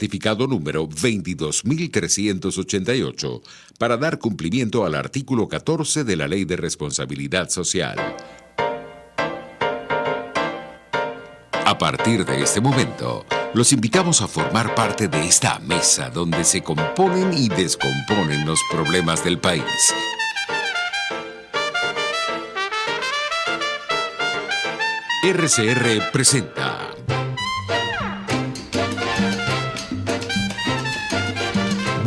Certificado número 22.388, para dar cumplimiento al artículo 14 de la Ley de Responsabilidad Social. A partir de este momento, los invitamos a formar parte de esta mesa donde se componen y descomponen los problemas del país. RCR presenta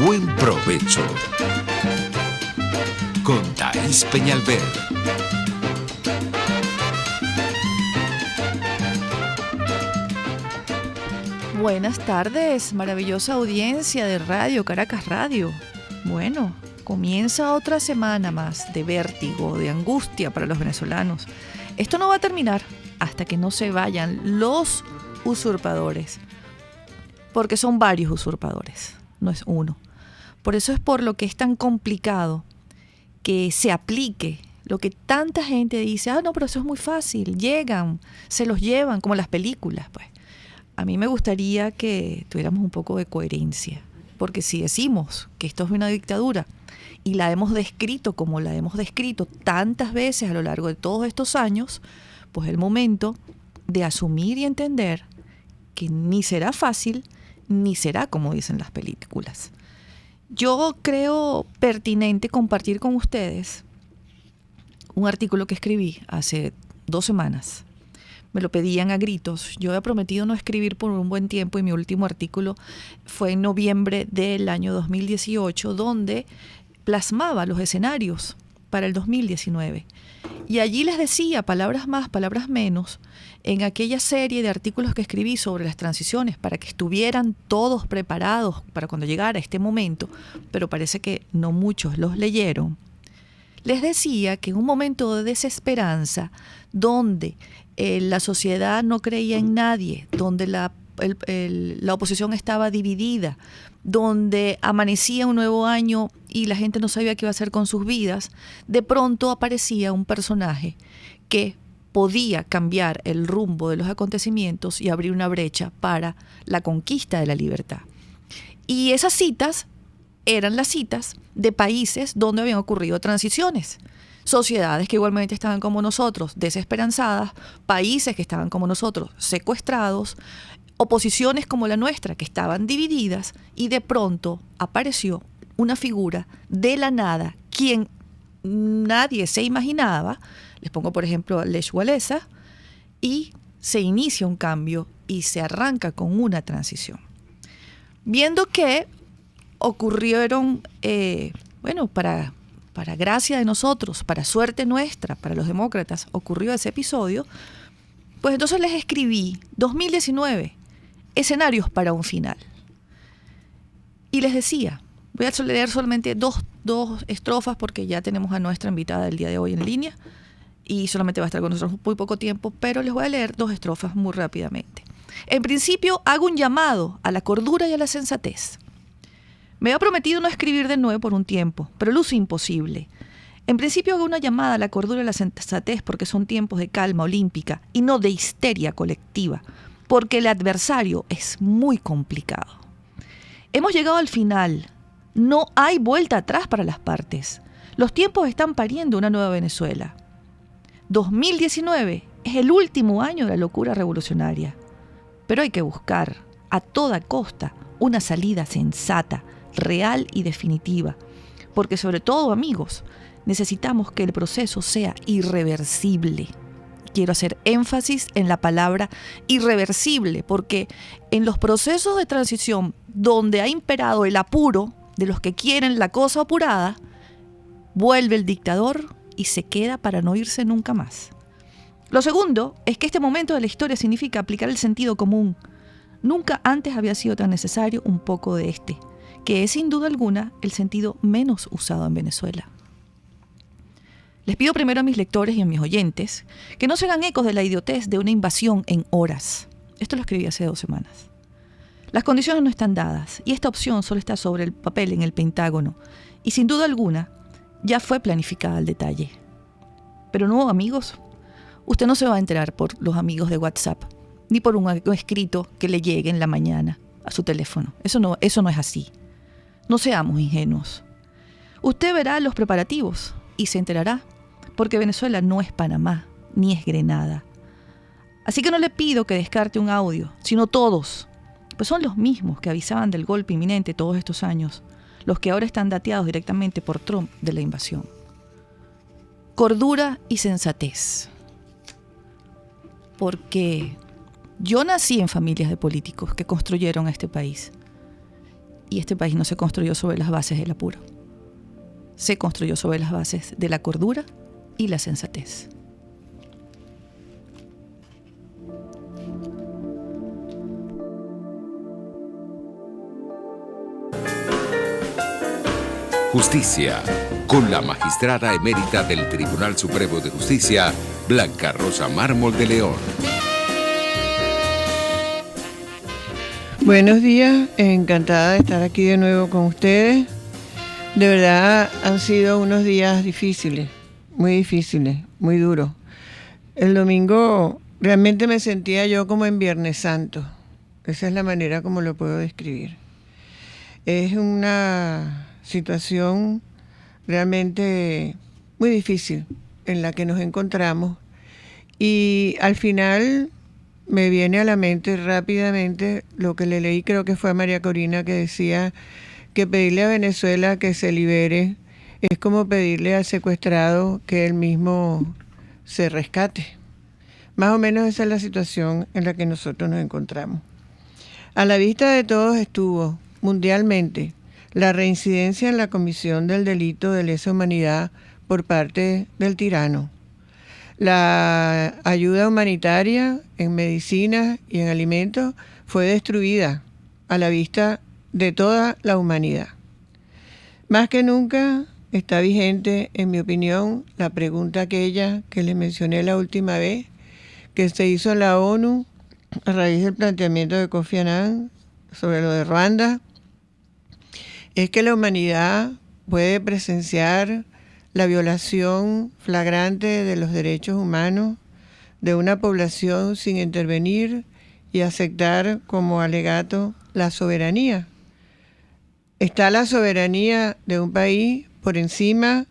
Buen Provecho con Thaís Peñalver. Buenas tardes, maravillosa audiencia de Radio Caracas Radio. Bueno, comienza otra semana más de vértigo, de angustia para los venezolanos. Esto no va a terminar hasta que no se vayan los usurpadores, porque son varios usurpadores, no es uno. Por eso es por lo que es tan complicado que se aplique lo que tanta gente dice, no, pero eso es muy fácil, llegan, se los llevan, como las películas, pues. A mí me gustaría que tuviéramos un poco de coherencia, porque si decimos que esto es una dictadura y la hemos descrito como la hemos descrito tantas veces a lo largo de todos estos años, pues es el momento de asumir y entender que ni será fácil, ni será como dicen las películas. Yo creo pertinente compartir con ustedes un artículo que escribí hace 2 semanas. Me lo pedían a gritos. Yo había prometido no escribir por un buen tiempo y mi último artículo fue en noviembre del año 2018, donde plasmaba los escenarios para el 2019. Y allí les decía, palabras más, palabras menos, en aquella serie de artículos que escribí sobre las transiciones para que estuvieran todos preparados para cuando llegara este momento, pero parece que no muchos los leyeron. Les decía que en un momento de desesperanza, donde la sociedad no creía en nadie, donde la oposición estaba dividida, donde amanecía un nuevo año y la gente no sabía qué iba a hacer con sus vidas, de pronto aparecía un personaje que podía cambiar el rumbo de los acontecimientos y abrir una brecha para la conquista de la libertad. Y esas citas eran las citas de países donde habían ocurrido transiciones. Sociedades que igualmente estaban como nosotros, desesperanzadas, países que estaban como nosotros, secuestrados, oposiciones como la nuestra, que estaban divididas, y de pronto apareció una figura de la nada, quien nadie se imaginaba. Les pongo, por ejemplo, a Lech Walesa, y se inicia un cambio y se arranca con una transición. Viendo que ocurrieron, para gracia de nosotros, para suerte nuestra, para los demócratas, ocurrió ese episodio, pues entonces les escribí 2019, escenarios para un final. Y les decía, voy a leer solamente dos estrofas porque ya tenemos a nuestra invitada del día de hoy en línea y solamente va a estar con nosotros muy poco tiempo, pero les voy a leer 2 estrofas muy rápidamente. En principio, hago un llamado a la cordura y a la sensatez. Me había prometido no escribir de nuevo por un tiempo, pero luce imposible. En principio hago una llamada a la cordura y a la sensatez porque son tiempos de calma olímpica y no de histeria colectiva, porque el adversario es muy complicado. Hemos llegado al final. No hay vuelta atrás para las partes. Los tiempos están pariendo una nueva Venezuela. 2019 es el último año de la locura revolucionaria. Pero hay que buscar, a toda costa, una salida sensata, real y definitiva, porque sobre todo, amigos, necesitamos que el proceso sea irreversible. Quiero hacer énfasis en la palabra irreversible, porque en los procesos de transición donde ha imperado el apuro de los que quieren la cosa apurada, vuelve el dictador y se queda para no irse nunca más. Lo segundo es que este momento de la historia significa aplicar el sentido común. Nunca antes había sido tan necesario un poco de este, que es sin duda alguna el sentido menos usado en Venezuela. Les pido primero a mis lectores y a mis oyentes que no se hagan ecos de la idiotez de una invasión en horas. Esto lo escribí hace 2 semanas. Las condiciones no están dadas y esta opción solo está sobre el papel en el Pentágono y sin duda alguna ya fue planificada al detalle. Pero no, amigos, usted no se va a enterar por los amigos de WhatsApp ni por un escrito que le llegue en la mañana. a su teléfono. Eso no es así. No seamos ingenuos. Usted verá los preparativos y se enterará, porque Venezuela no es Panamá, ni es Grenada. Así que no le pido que descarte un audio, sino todos, pues son los mismos que avisaban del golpe inminente todos estos años, los que ahora están dateados directamente por Trump de la invasión. Cordura y sensatez. Porque yo nací en familias de políticos que construyeron a este país. Y este país no se construyó sobre las bases del apuro. Se construyó sobre las bases de la cordura y la sensatez. Justicia, con la magistrada emérita del Tribunal Supremo de Justicia, Blanca Rosa Mármol de León. Buenos días, encantada de estar aquí de nuevo con ustedes. De verdad han sido unos días difíciles, muy duros. El domingo realmente me sentía yo como en Viernes Santo. Esa es la manera como lo puedo describir. Es una situación realmente muy difícil en la que nos encontramos y al final me viene a la mente rápidamente lo que le leí, creo que fue a María Corina, que decía que pedirle a Venezuela que se libere es como pedirle al secuestrado que él mismo se rescate. Más o menos esa es la situación en la que nosotros nos encontramos. A la vista de todos estuvo mundialmente la reincidencia en la comisión del delito de lesa humanidad por parte del tirano. La ayuda humanitaria en medicinas y en alimentos fue destruida a la vista de toda la humanidad. Más que nunca está vigente, en mi opinión, la pregunta aquella que les mencioné la última vez, que se hizo en la ONU a raíz del planteamiento de Kofi Annan sobre lo de Ruanda. Es que la humanidad puede presenciar la violación flagrante de los derechos humanos de una población sin intervenir y aceptar como alegato la soberanía. Está la soberanía de un país por encima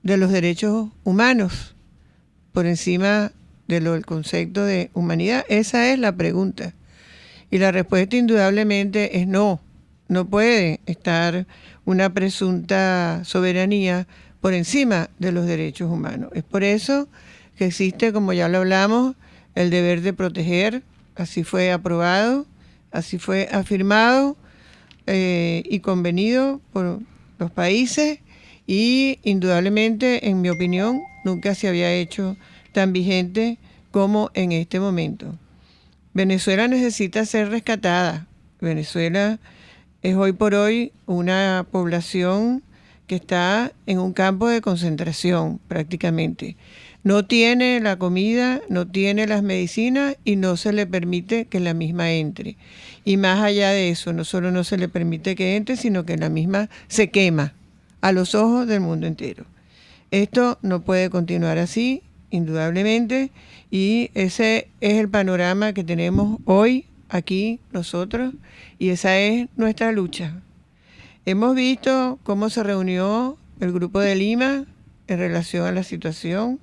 de los derechos humanos, por encima del concepto de humanidad. Esa es la pregunta. Y la respuesta indudablemente es no. No puede estar una presunta soberanía por encima de los derechos humanos. Es por eso que existe, como ya lo hablamos, el deber de proteger. Así fue aprobado, así fue afirmado y convenido por los países y indudablemente, en mi opinión, nunca se había hecho tan vigente como en este momento. Venezuela necesita ser rescatada. Venezuela es hoy por hoy una población que está en un campo de concentración prácticamente. No tiene la comida, no tiene las medicinas y no se le permite que la misma entre. Y más allá de eso, no solo no se le permite que entre, sino que la misma se quema a los ojos del mundo entero. Esto no puede continuar así, indudablemente, y ese es el panorama que tenemos hoy aquí nosotros, y esa es nuestra lucha. Hemos visto cómo se reunió el Grupo de Lima en relación a la situación.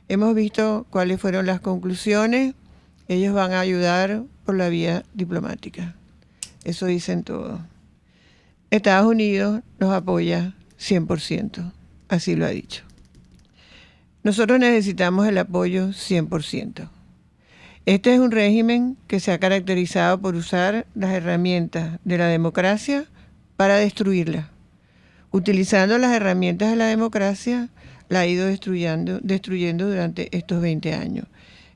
Hemos visto cuáles fueron las conclusiones. Ellos van a ayudar por la vía diplomática. Eso dicen todos. Estados Unidos nos apoya 100%. Así lo ha dicho. Nosotros necesitamos el apoyo 100%. Este es un régimen que se ha caracterizado por usar las herramientas de la democracia para destruirla. Utilizando las herramientas de la democracia, la ha ido destruyendo durante estos 20 años.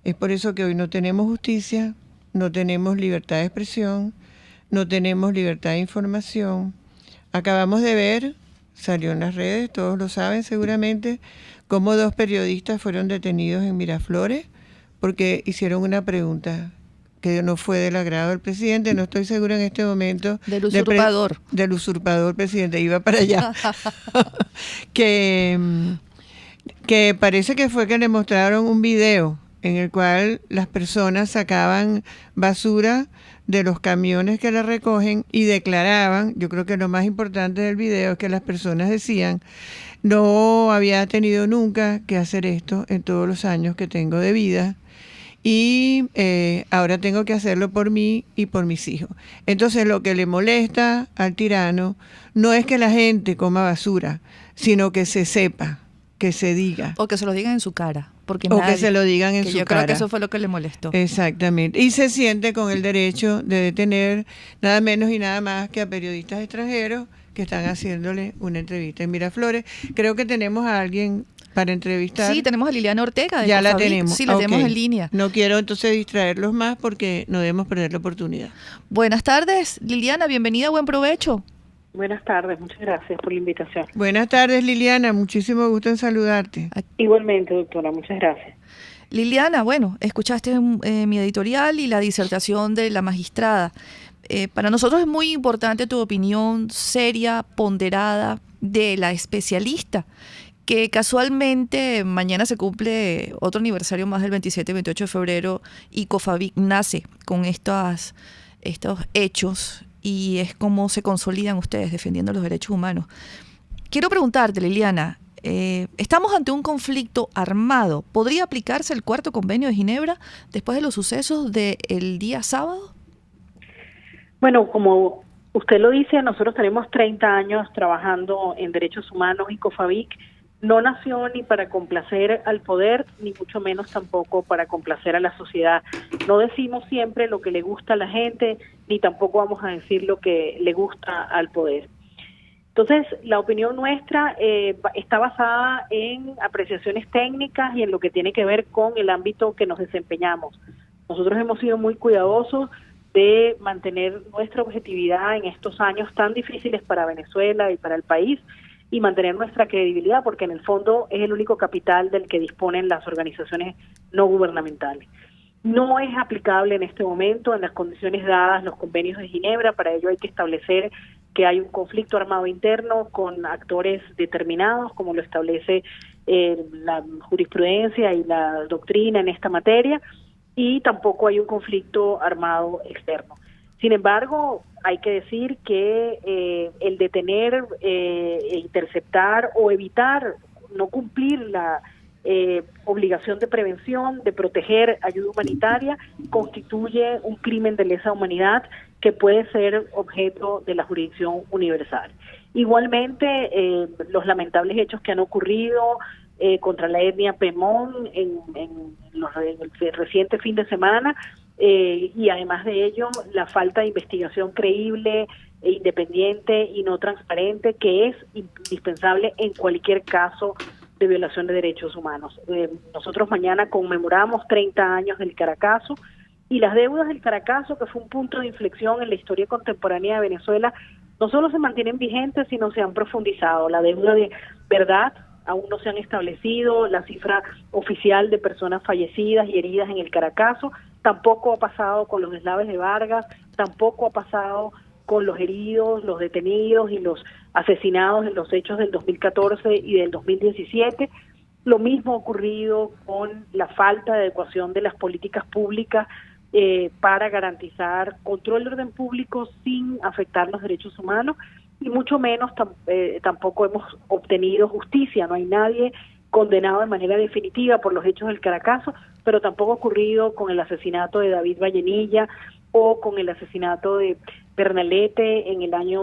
Es por eso que hoy no tenemos justicia, no tenemos libertad de expresión, no tenemos libertad de información. Acabamos de ver, salió en las redes, todos lo saben seguramente, cómo 2 periodistas fueron detenidos en Miraflores porque hicieron una pregunta que no fue del agrado del presidente. No estoy segura en este momento. Del usurpador. Del usurpador presidente, iba para allá. que parece que fue que le mostraron un video en el cual las personas sacaban basura de los camiones que la recogen y declaraban, yo creo que lo más importante del video es que las personas decían, no había tenido nunca que hacer esto en todos los años que tengo de vida y ahora tengo que hacerlo por mí y por mis hijos. Entonces lo que le molesta al tirano no es que la gente coma basura, sino que se sepa, que se diga. O que se lo digan en su cara. Porque O que se lo digan en su yo cara. creo que eso fue lo que le molestó. Exactamente. Y se siente con el derecho de detener nada menos y nada más que a periodistas extranjeros que están haciéndole una entrevista en Miraflores. Creo que tenemos a alguien para entrevistar. Sí, tenemos a Liliana Ortega de Ya la Cofavic. tenemos. Sí, la Ok. tenemos en línea. No quiero entonces distraerlos más porque no debemos perder la oportunidad. Buenas tardes, Liliana, bienvenida, buen provecho. Buenas tardes, muchas gracias por la invitación. Buenas tardes, Liliana. Muchísimo gusto en saludarte. Igualmente, doctora, muchas gracias. Liliana, bueno, escuchaste mi editorial y la disertación de la magistrada. Para nosotros es muy importante tu opinión seria, ponderada, de la especialista, que casualmente mañana se cumple otro aniversario más del 27 y 28 de febrero y Cofavic nace con estos hechos y es como se consolidan ustedes defendiendo los derechos humanos. Quiero preguntarte, Liliana, estamos ante un conflicto armado. ¿Podría aplicarse el cuarto convenio de Ginebra después de los sucesos del día sábado? Bueno, como usted lo dice, nosotros tenemos 30 años trabajando en derechos humanos y Cofavic no nació ni para complacer al poder, ni mucho menos tampoco para complacer a la sociedad. No decimos siempre lo que le gusta a la gente, ni tampoco vamos a decir lo que le gusta al poder. Entonces, la opinión nuestra está basada en apreciaciones técnicas y en lo que tiene que ver con el ámbito que nos desempeñamos. Nosotros hemos sido muy cuidadosos de mantener nuestra objetividad en estos años tan difíciles para Venezuela y para el país y mantener nuestra credibilidad, porque en el fondo es el único capital del que disponen las organizaciones no gubernamentales. No es aplicable en este momento en las condiciones dadas los convenios de Ginebra. Para ello hay que establecer que hay un conflicto armado interno con actores determinados, como lo establece la jurisprudencia y la doctrina en esta materia, y tampoco hay un conflicto armado externo. Sin embargo, hay que decir que el detener, interceptar o evitar no cumplir la obligación de prevención, de proteger ayuda humanitaria, constituye un crimen de lesa humanidad que puede ser objeto de la jurisdicción universal. Igualmente, los lamentables hechos que han ocurrido contra la etnia Pemón en el reciente fin de semana, y además de ello, la falta de investigación creíble, independiente y no transparente, que es indispensable en cualquier caso de violación de derechos humanos. Nosotros mañana conmemoramos 30 años del Caracazo, y las deudas del Caracazo, que fue un punto de inflexión en la historia contemporánea de Venezuela, no solo se mantienen vigentes, sino se han profundizado. La deuda de verdad aún no se han establecido, la cifra oficial de personas fallecidas y heridas en el Caracazo, tampoco ha pasado con los deslaves de Vargas, tampoco ha pasado con los heridos, los detenidos y los asesinados en los hechos del 2014 y del 2017. Lo mismo ha ocurrido con la falta de adecuación de las políticas públicas para garantizar control de orden público sin afectar los derechos humanos, y mucho menos tampoco hemos obtenido justicia. No hay nadie condenado de manera definitiva por los hechos del Caracazo, pero tampoco ha ocurrido con el asesinato de David Vallenilla o con el asesinato de Bernalete en el año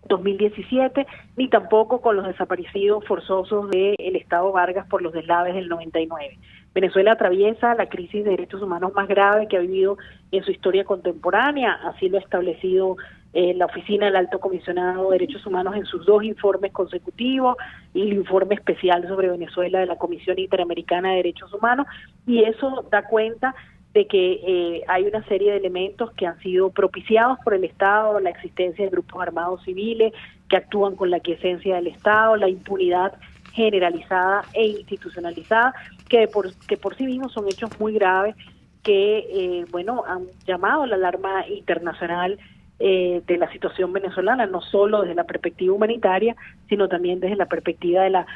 2017, ni tampoco con los desaparecidos forzosos del Estado Vargas por los deslaves del 99. Venezuela atraviesa la crisis de derechos humanos más grave que ha vivido en su historia contemporánea, así lo ha establecido la Oficina del Alto Comisionado de Derechos Humanos en sus 2 informes consecutivos y el informe especial sobre Venezuela de la Comisión Interamericana de Derechos Humanos, y eso da cuenta de que hay una serie de elementos que han sido propiciados por el Estado, la existencia de grupos armados civiles que actúan con la aquiescencia del Estado, la impunidad generalizada e institucionalizada, que por sí mismos son hechos muy graves que han llamado la alarma internacional de la situación venezolana, no solo desde la perspectiva humanitaria, sino también desde la perspectiva de la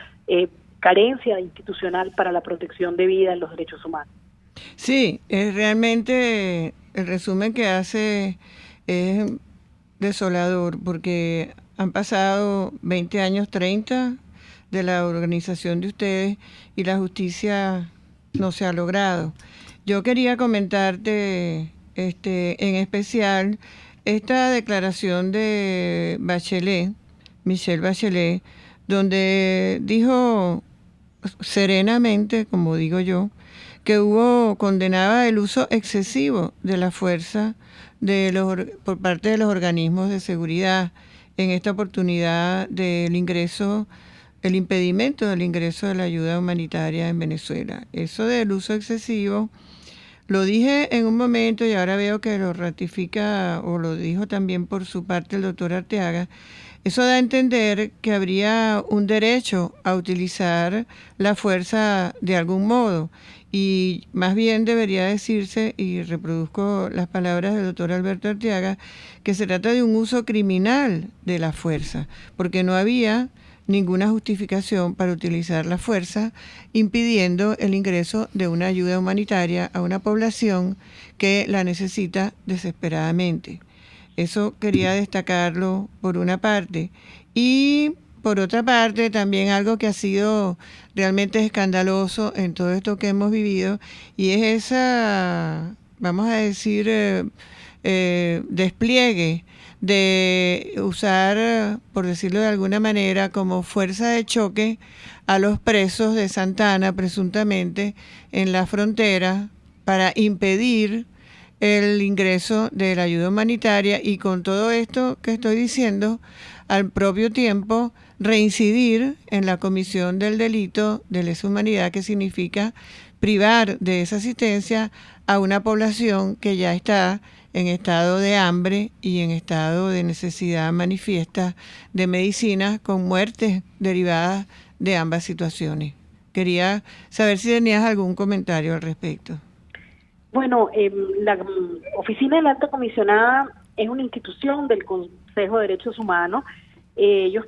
carencia institucional para la protección de vida en los derechos humanos. Sí, es realmente el resumen que hace es desolador, porque han pasado 20 años, 30 de la organización de ustedes y la justicia no se ha logrado. Yo quería comentarte en especial esta declaración de Bachelet, Michelle Bachelet, donde dijo serenamente, como digo yo, que condenaba el uso excesivo de la fuerza por parte de los organismos de seguridad en esta oportunidad del el impedimento del ingreso de la ayuda humanitaria en Venezuela. Eso del uso excesivo lo dije en un momento y ahora veo que lo ratifica o lo dijo también por su parte el doctor Arteaga. Eso da a entender que habría un derecho a utilizar la fuerza de algún modo y más bien debería decirse, y reproduzco las palabras del doctor Alberto Arteaga, que se trata de un uso criminal de la fuerza, porque no había ninguna justificación para utilizar la fuerza impidiendo el ingreso de una ayuda humanitaria a una población que la necesita desesperadamente. Eso quería destacarlo por una parte. Y por otra parte, también algo que ha sido realmente escandaloso en todo esto que hemos vivido, y es esa, vamos a decir, despliegue de usar, por decirlo de alguna manera, como fuerza de choque a los presos de Santa Ana, presuntamente, en la frontera, para impedir el ingreso de la ayuda humanitaria y con todo esto que estoy diciendo, al propio tiempo reincidir en la comisión del delito de lesa humanidad, que significa privar de esa asistencia a una población que ya está en estado de hambre y en estado de necesidad manifiesta de medicinas, con muertes derivadas de ambas situaciones. Quería saber si tenías algún comentario al respecto. Bueno, la Oficina de la Alta Comisionada es una institución del Consejo de Derechos Humanos. Ellos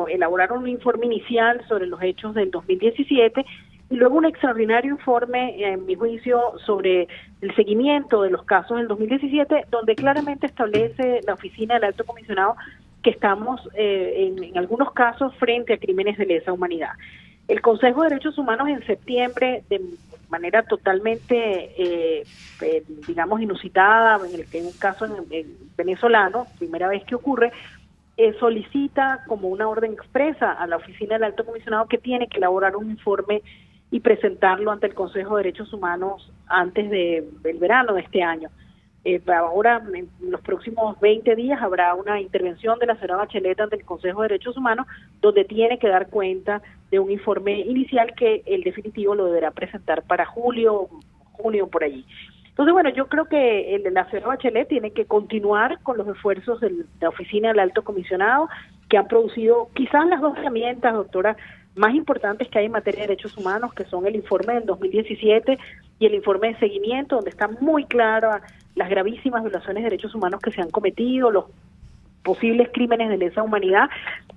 elaboraron un informe inicial sobre los hechos del 2017 y luego un extraordinario informe, en mi juicio, sobre el seguimiento de los casos del 2017, donde claramente establece la Oficina del Alto Comisionado que estamos en algunos casos frente a crímenes de lesa humanidad. El Consejo de Derechos Humanos en septiembre, de manera totalmente, inusitada, en un caso venezolano, primera vez que ocurre, solicita como una orden expresa a la Oficina del Alto Comisionado que tiene que elaborar un informe y presentarlo ante el Consejo de Derechos Humanos antes del verano de este año. Ahora, en los próximos 20 días, habrá una intervención de la señora Bachelet ante el Consejo de Derechos Humanos, donde tiene que dar cuenta de un informe inicial que el definitivo lo deberá presentar para junio, por allí. Entonces, bueno, yo creo que la señora Bachelet tiene que continuar con los esfuerzos de la Oficina del Alto Comisionado, que han producido quizás las dos herramientas, doctora, más importantes que hay en materia de derechos humanos, que son el informe del 2017 y el informe de seguimiento, donde están muy claras las gravísimas violaciones de derechos humanos que se han cometido, los posibles crímenes de lesa humanidad,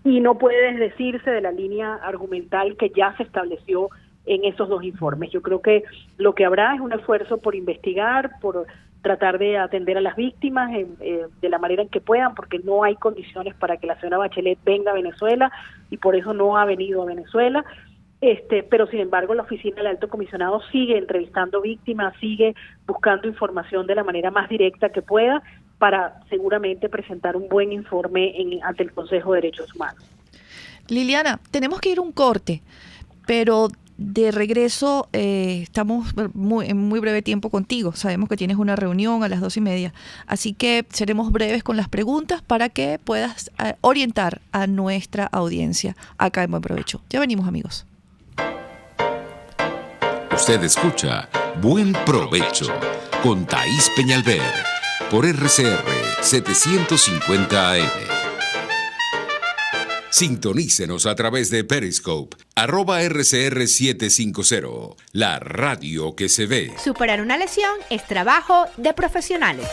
y no puede desdecirse de la línea argumental que ya se estableció en esos dos informes. Yo creo que lo que habrá es un esfuerzo por investigar, por tratar de atender a las víctimas de la manera en que puedan, porque no hay condiciones para que la señora Bachelet venga a Venezuela y por eso no ha venido a Venezuela. Pero sin embargo la Oficina del Alto Comisionado sigue entrevistando víctimas, sigue buscando información de la manera más directa que pueda para seguramente presentar un buen informe ante el Consejo de Derechos Humanos. Liliana, tenemos que ir a un corte, pero de regreso estamos en muy breve tiempo contigo. Sabemos que tienes una reunión a las 2:30, así que seremos breves con las preguntas para que puedas orientar a nuestra audiencia acá en Buen Provecho. Ya venimos, amigos. Usted escucha Buen Provecho con Thaís Peñalver por RCR 750 AM. Sintonícenos a través de Periscope, @RCR750, la radio que se ve. Superar una lesión es trabajo de profesionales.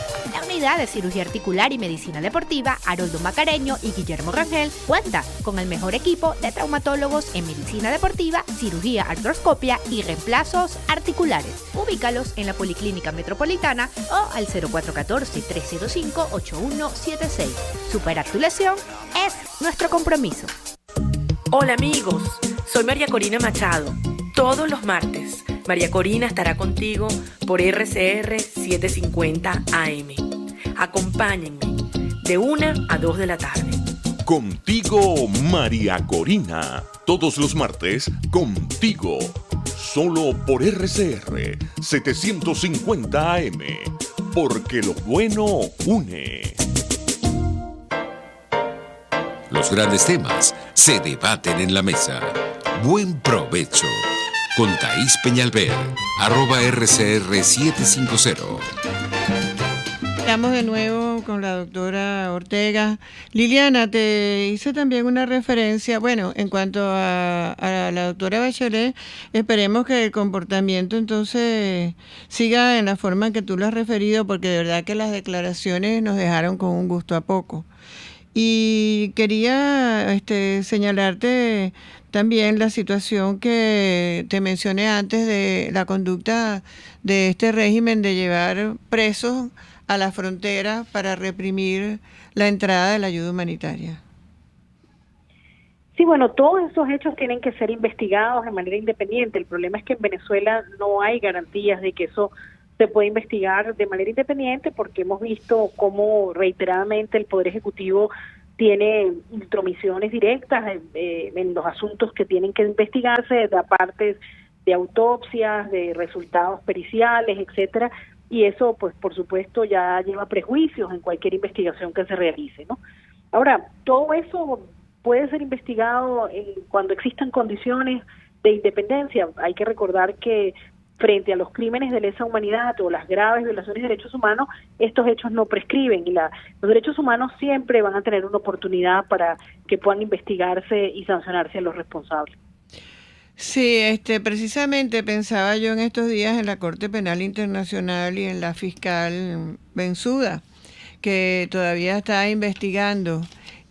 Unidad de Cirugía Articular y Medicina Deportiva Haroldo Macareño y Guillermo Rangel cuenta con el mejor equipo de traumatólogos en medicina deportiva, cirugía artroscopia y reemplazos articulares. Ubícalos en la Policlínica Metropolitana o al 0414-305-8176. Superar tu lesión es nuestro compromiso. Hola amigos, soy María Corina Machado. Todos los martes, María Corina estará contigo por RCR 750 AM. Acompáñenme de 1 a 2 de la tarde. Contigo, María Corina. Todos los martes, contigo. Solo por RCR 750 AM. Porque lo bueno une. Los grandes temas se debaten en la mesa. Buen provecho. Con Thaís Peñalver, @RCR750. Estamos de nuevo con la doctora Ortega. Liliana, te hice también una referencia, bueno, en cuanto a la doctora Bachelet, esperemos que el comportamiento entonces siga en la forma en que tú lo has referido, porque de verdad que las declaraciones nos dejaron con un gusto a poco. Y quería señalarte también la situación que te mencioné antes de la conducta de este régimen de llevar presos a la frontera para reprimir la entrada de la ayuda humanitaria. Sí, bueno, todos esos hechos tienen que ser investigados de manera independiente. El problema es que en Venezuela no hay garantías de que eso se puede investigar de manera independiente, porque hemos visto cómo reiteradamente el Poder Ejecutivo tiene intromisiones directas en los asuntos que tienen que investigarse, de partes de autopsias, de resultados periciales, etcétera, y eso, pues, por supuesto, ya lleva prejuicios en cualquier investigación que se realice, ¿no? Ahora, todo eso puede ser investigado cuando existan condiciones de independencia. Hay que recordar que frente a los crímenes de lesa humanidad o las graves violaciones de derechos humanos, estos hechos no prescriben y los derechos humanos siempre van a tener una oportunidad para que puedan investigarse y sancionarse a los responsables. Sí, precisamente pensaba yo en estos días en la Corte Penal Internacional y en la fiscal Bensuda, que todavía está investigando,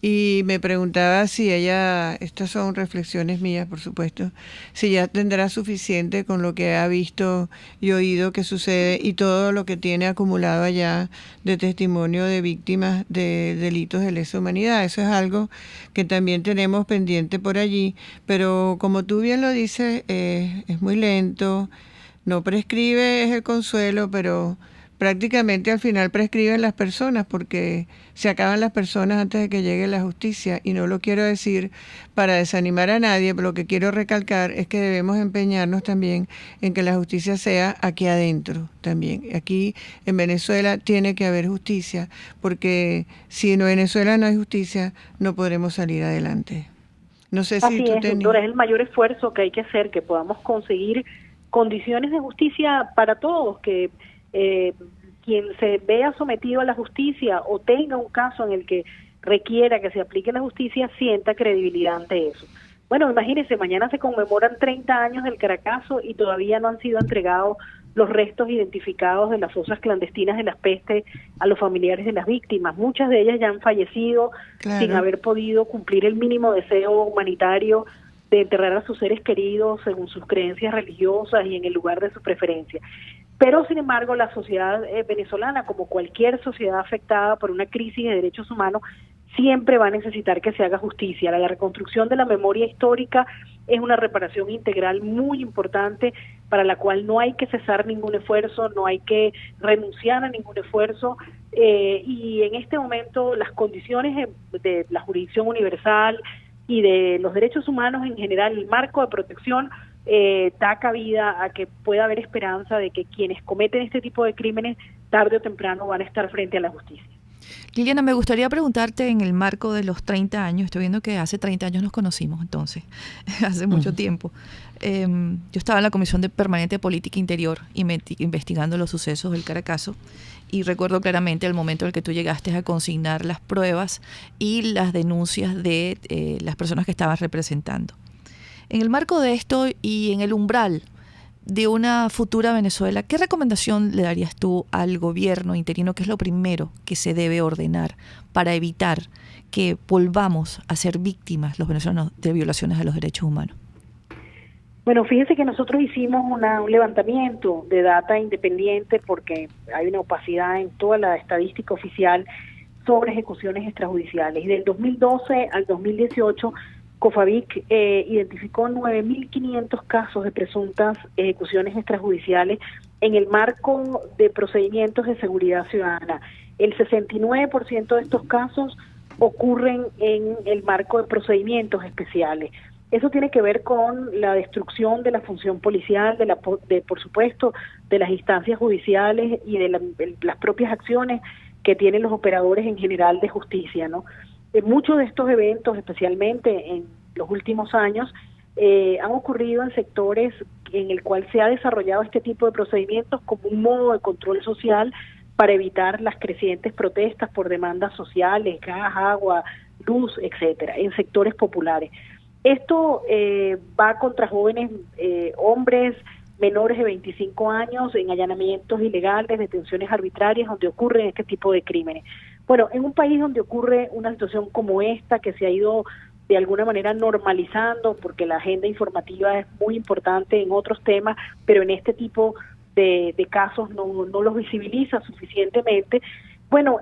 y me preguntaba si ella, estas son reflexiones mías por supuesto, si ya tendrá suficiente con lo que ha visto y oído que sucede y todo lo que tiene acumulado allá de testimonio de víctimas de delitos de lesa humanidad. Eso es algo que también tenemos pendiente por allí, pero como tú bien lo dices, es muy lento, no prescribe, es el consuelo, pero prácticamente al final prescriben las personas, porque se acaban las personas antes de que llegue la justicia, y no lo quiero decir para desanimar a nadie, pero lo que quiero recalcar es que debemos empeñarnos también en que la justicia sea aquí adentro también. Aquí en Venezuela tiene que haber justicia, porque si en Venezuela no hay justicia, no podremos salir adelante. No sé si tú tenías... Doctora, es el mayor esfuerzo que hay que hacer, que podamos conseguir condiciones de justicia para todos, que quien se vea sometido a la justicia o tenga un caso en el que requiera que se aplique la justicia sienta credibilidad ante eso. Bueno, imagínense, mañana se conmemoran 30 años del Caracazo y todavía no han sido entregados los restos identificados de las fosas clandestinas de las pestes a los familiares de las víctimas. Muchas de ellas ya han fallecido, claro, sin haber podido cumplir el mínimo deseo humanitario de enterrar a sus seres queridos según sus creencias religiosas y en el lugar de su preferencia. Pero, sin embargo, la sociedad venezolana, como cualquier sociedad afectada por una crisis de derechos humanos, siempre va a necesitar que se haga justicia. La reconstrucción de la memoria histórica es una reparación integral muy importante, para la cual no hay que cesar ningún esfuerzo, no hay que renunciar a ningún esfuerzo, y en este momento las condiciones de la jurisdicción universal y de los derechos humanos en general, el marco de protección, da cabida a que pueda haber esperanza de que quienes cometen este tipo de crímenes tarde o temprano van a estar frente a la justicia. Liliana, me gustaría preguntarte en el marco de los 30 años, estoy viendo que hace 30 años nos conocimos entonces, hace mucho tiempo. Yo estaba en la Comisión Permanente de Política Interior investigando los sucesos del Caracazo, y recuerdo claramente el momento en el que tú llegaste a consignar las pruebas y las denuncias de las personas que estabas representando. En el marco de esto y en el umbral de una futura Venezuela, ¿qué recomendación le darías tú al gobierno interino? ¿Qué es lo primero que se debe ordenar para evitar que volvamos a ser víctimas los venezolanos de violaciones a los derechos humanos? Bueno, fíjense que nosotros hicimos un levantamiento de data independiente porque hay una opacidad en toda la estadística oficial sobre ejecuciones extrajudiciales. Y del 2012 al 2018, COFAVIC identificó 9.500 casos de presuntas ejecuciones extrajudiciales en el marco de procedimientos de seguridad ciudadana. El 69% de estos casos ocurren en el marco de procedimientos especiales. Eso tiene que ver con la destrucción de la función policial, por supuesto, de las instancias judiciales y de las propias acciones que tienen los operadores en general de justicia, ¿no? Muchos de estos eventos, especialmente en los últimos años, han ocurrido en sectores en el cual se ha desarrollado este tipo de procedimientos como un modo de control social para evitar las crecientes protestas por demandas sociales, gas, agua, luz, etcétera, en sectores populares. Esto va contra jóvenes hombres menores de 25 años en allanamientos ilegales, detenciones arbitrarias donde ocurren este tipo de crímenes. Bueno, en un país donde ocurre una situación como esta, que se ha ido de alguna manera normalizando, porque la agenda informativa es muy importante en otros temas, pero en este tipo de casos no los visibiliza suficientemente. Bueno,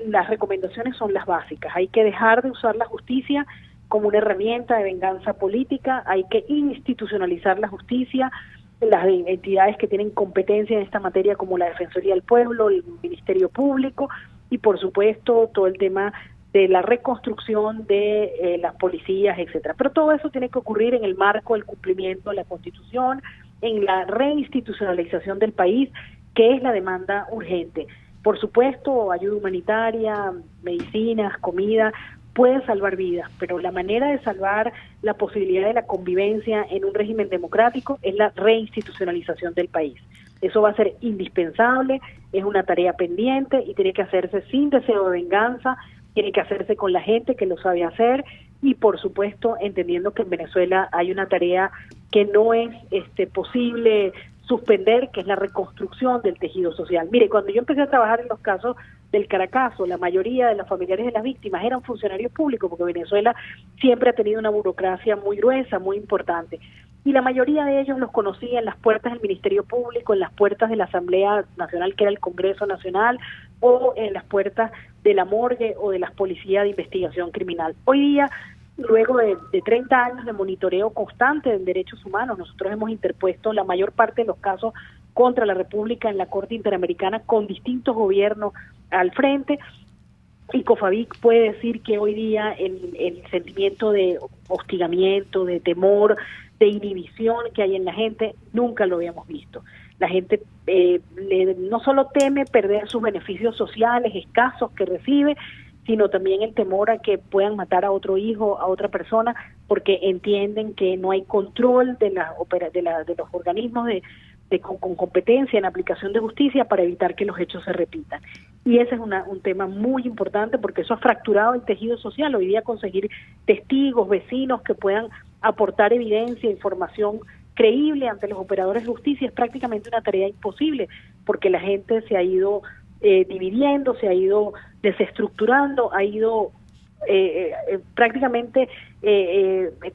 las recomendaciones son las básicas. Hay que dejar de usar la justicia como una herramienta de venganza política, hay que institucionalizar la justicia, las entidades que tienen competencia en esta materia como la Defensoría del Pueblo, el Ministerio Público y por supuesto todo el tema de la reconstrucción de las policías, etcétera. Pero todo eso tiene que ocurrir en el marco del cumplimiento de la Constitución, en la reinstitucionalización del país, que es la demanda urgente. Por supuesto, ayuda humanitaria, medicinas, comida, pueden salvar vidas, pero la manera de salvar la posibilidad de la convivencia en un régimen democrático es la reinstitucionalización del país. Eso va a ser indispensable, es una tarea pendiente y tiene que hacerse sin deseo de venganza, tiene que hacerse con la gente que lo sabe hacer y por supuesto entendiendo que en Venezuela hay una tarea que no es posible suspender, que es la reconstrucción del tejido social. Mire, cuando yo empecé a trabajar en los casos del Caracazo, la mayoría de los familiares de las víctimas eran funcionarios públicos, porque Venezuela siempre ha tenido una burocracia muy gruesa, muy importante. Y la mayoría de ellos los conocía en las puertas del Ministerio Público, en las puertas de la Asamblea Nacional, que era el Congreso Nacional, o en las puertas de la morgue o de las policías de investigación criminal. Hoy día, luego de 30 años de monitoreo constante de derechos humanos, nosotros hemos interpuesto la mayor parte de los casos contra la República en la Corte Interamericana con distintos gobiernos al frente, y COFAVIC puede decir que hoy día el sentimiento de hostigamiento, de temor, de inhibición que hay en la gente, nunca lo habíamos visto. La gente no solo teme perder sus beneficios sociales escasos que recibe, sino también el temor a que puedan matar a otro hijo, a otra persona, porque entienden que no hay control de los organismos con competencia en aplicación de justicia para evitar que los hechos se repitan. Y ese es un tema muy importante porque eso ha fracturado el tejido social. Hoy día conseguir testigos, vecinos que puedan aportar evidencia, información creíble ante los operadores de justicia es prácticamente una tarea imposible porque la gente se ha ido dividiendo, se ha ido desestructurando, ha ido prácticamente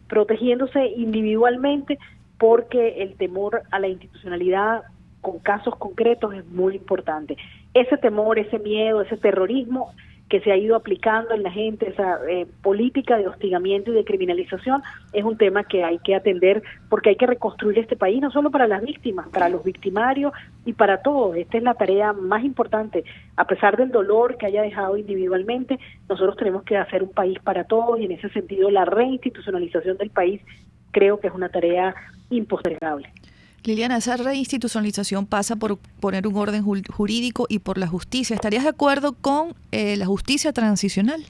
protegiéndose individualmente porque el temor a la institucionalidad con casos concretos es muy importante. Ese temor, ese miedo, ese terrorismo que se ha ido aplicando en la gente, esa política de hostigamiento y de criminalización, es un tema que hay que atender porque hay que reconstruir este país, no solo para las víctimas, para los victimarios y para todos. Esta es la tarea más importante. A pesar del dolor que haya dejado individualmente, nosotros tenemos que hacer un país para todos y en ese sentido la reinstitucionalización del país creo que es una tarea impostergable. Liliana, esa reinstitucionalización pasa por poner un orden jurídico y por la justicia. ¿Estarías de acuerdo con la justicia transicional?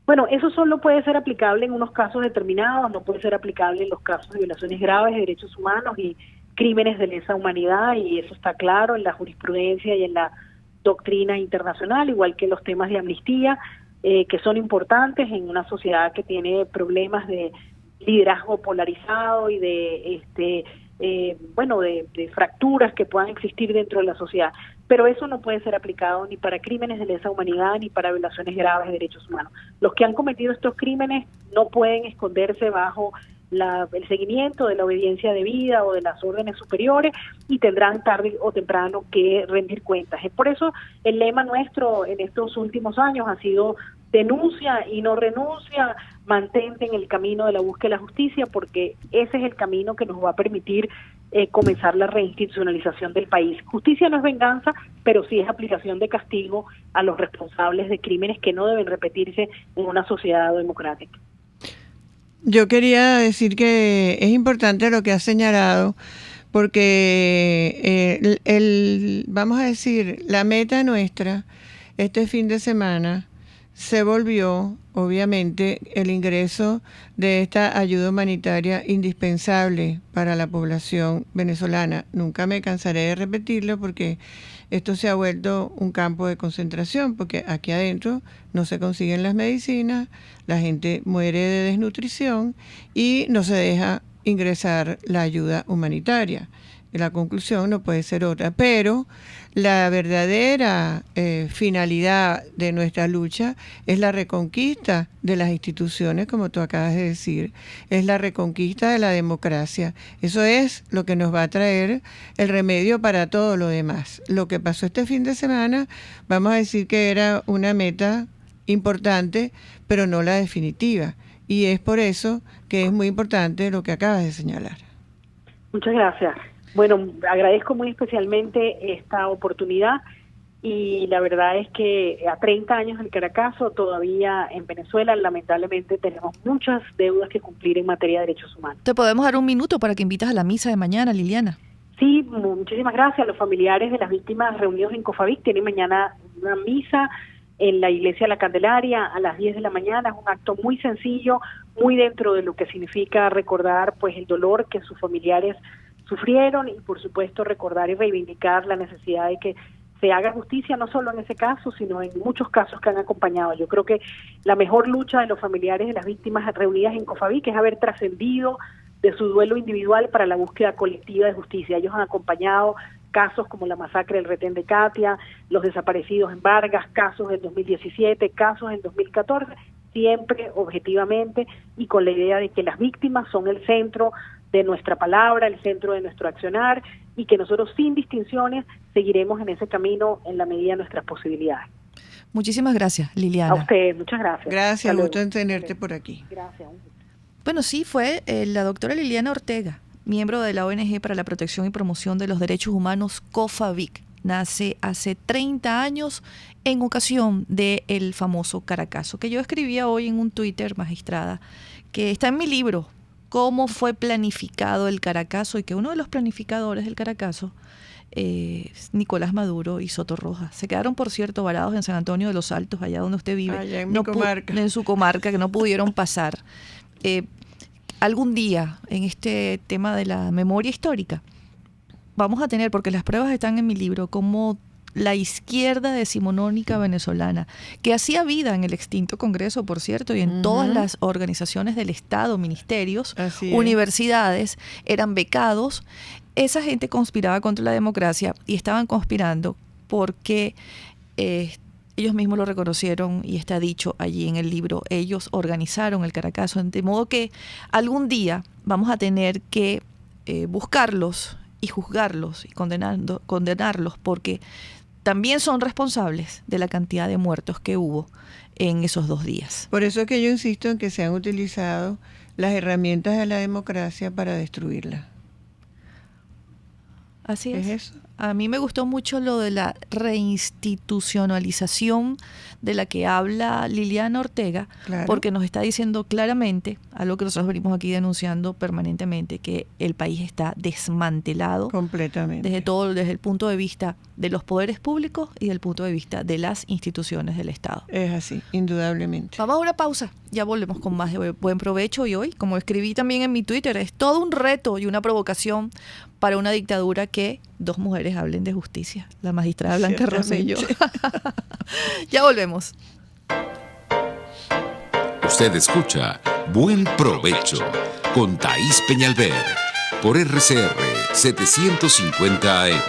Bueno, eso solo puede ser aplicable en unos casos determinados, no puede ser aplicable en los casos de violaciones graves de derechos humanos y crímenes de lesa humanidad, y eso está claro en la jurisprudencia y en la doctrina internacional, igual que los temas de amnistía, que son importantes en una sociedad que tiene problemas de liderazgo polarizado y de de fracturas que puedan existir dentro de la sociedad. Pero eso no puede ser aplicado ni para crímenes de lesa humanidad ni para violaciones graves de derechos humanos. Los que han cometido estos crímenes no pueden esconderse bajo el seguimiento de la obediencia debida o de las órdenes superiores y tendrán tarde o temprano que rendir cuentas. Es por eso el lema nuestro en estos últimos años ha sido denuncia y no renuncia, mantente en el camino de la búsqueda de la justicia, porque ese es el camino que nos va a permitir comenzar la reinstitucionalización del país. Justicia no es venganza, pero sí es aplicación de castigo a los responsables de crímenes que no deben repetirse en una sociedad democrática. Yo quería decir que es importante lo que has señalado, porque vamos a decir, la meta nuestra este fin de semana se volvió, obviamente, el ingreso de esta ayuda humanitaria indispensable para la población venezolana. Nunca me cansaré de repetirlo porque esto se ha vuelto un campo de concentración, porque aquí adentro no se consiguen las medicinas, la gente muere de desnutrición y no se deja ingresar la ayuda humanitaria. La conclusión no puede ser otra, pero la verdadera finalidad de nuestra lucha es la reconquista de las instituciones, como tú acabas de decir, es la reconquista de la democracia. Eso es lo que nos va a traer el remedio para todo lo demás. Lo que pasó este fin de semana, vamos a decir que era una meta importante, pero no la definitiva. Y es por eso que es muy importante lo que acabas de señalar. Muchas gracias. Bueno, agradezco muy especialmente esta oportunidad y la verdad es que a 30 años del Caracazo todavía en Venezuela lamentablemente tenemos muchas deudas que cumplir en materia de derechos humanos. Te podemos dar un minuto para que invitas a la misa de mañana, Liliana. Sí, muchísimas gracias. Los familiares de las víctimas reunidos en COFAVIC tienen mañana una misa en la Iglesia La Candelaria a las 10 de la mañana. Es un acto muy sencillo, muy dentro de lo que significa recordar pues el dolor que sus familiares sufrieron y por supuesto recordar y reivindicar la necesidad de que se haga justicia no solo en ese caso, sino en muchos casos que han acompañado. Yo creo que la mejor lucha de los familiares de las víctimas reunidas en COFAVIC es haber trascendido de su duelo individual para la búsqueda colectiva de justicia. Ellos han acompañado casos como la masacre del Retén de Katia, los desaparecidos en Vargas, casos en 2017, casos en 2014, siempre objetivamente y con la idea de que las víctimas son el centro de nuestra palabra, el centro de nuestro accionar y que nosotros sin distinciones seguiremos en ese camino en la medida de nuestras posibilidades. Muchísimas gracias, Liliana. A usted, muchas gracias. Gracias, gusto en tenerte por aquí. Gracias. Bueno, sí, fue la doctora Liliana Ortega, miembro de la ONG para la protección y promoción de los derechos humanos COFAVIC. Nace hace 30 años en ocasión del famoso Caracazo, que yo escribía hoy en un Twitter, magistrada, que está en mi libro, Cómo fue planificado el Caracazo, y que uno de los planificadores del Caracazo, Nicolás Maduro y Soto Rojas, se quedaron, por cierto, varados en San Antonio de los Altos, allá donde usted vive, allá en mi comarca. En su comarca, que no pudieron pasar. Algún día, en este tema de la memoria histórica, vamos a tener, porque las pruebas están en mi libro, como la izquierda decimonónica venezolana, que hacía vida en el extinto Congreso, por cierto, y en todas las organizaciones del Estado, ministerios, universidades, eran becados. Esa gente conspiraba contra la democracia y estaban conspirando porque ellos mismos lo reconocieron y está dicho allí en el libro. Ellos organizaron el Caracazo, de modo que algún día vamos a tener que buscarlos y juzgarlos y condenarlos porque también son responsables de la cantidad de muertos que hubo en esos 2 días. Por eso es que yo insisto en que se han utilizado las herramientas de la democracia para destruirla. Así es. ¿Es eso? A mí me gustó mucho lo de la reinstitucionalización de la que habla Liliana Ortega, claro, porque nos está diciendo claramente, algo que nosotros venimos aquí denunciando permanentemente, que el país está desmantelado completamente desde el punto de vista de los poderes públicos y del punto de vista de las instituciones del Estado. Es así, indudablemente. Vamos a una pausa, ya volvemos con más de Buen Provecho, y hoy, como escribí también en mi Twitter, es todo un reto y una provocación para una dictadura que 2 mujeres hablen de justicia, la magistrada Blanca Rosselló. Ya volvemos. Usted escucha Buen Provecho con Thaís Peñalver. por RCR 750 AM.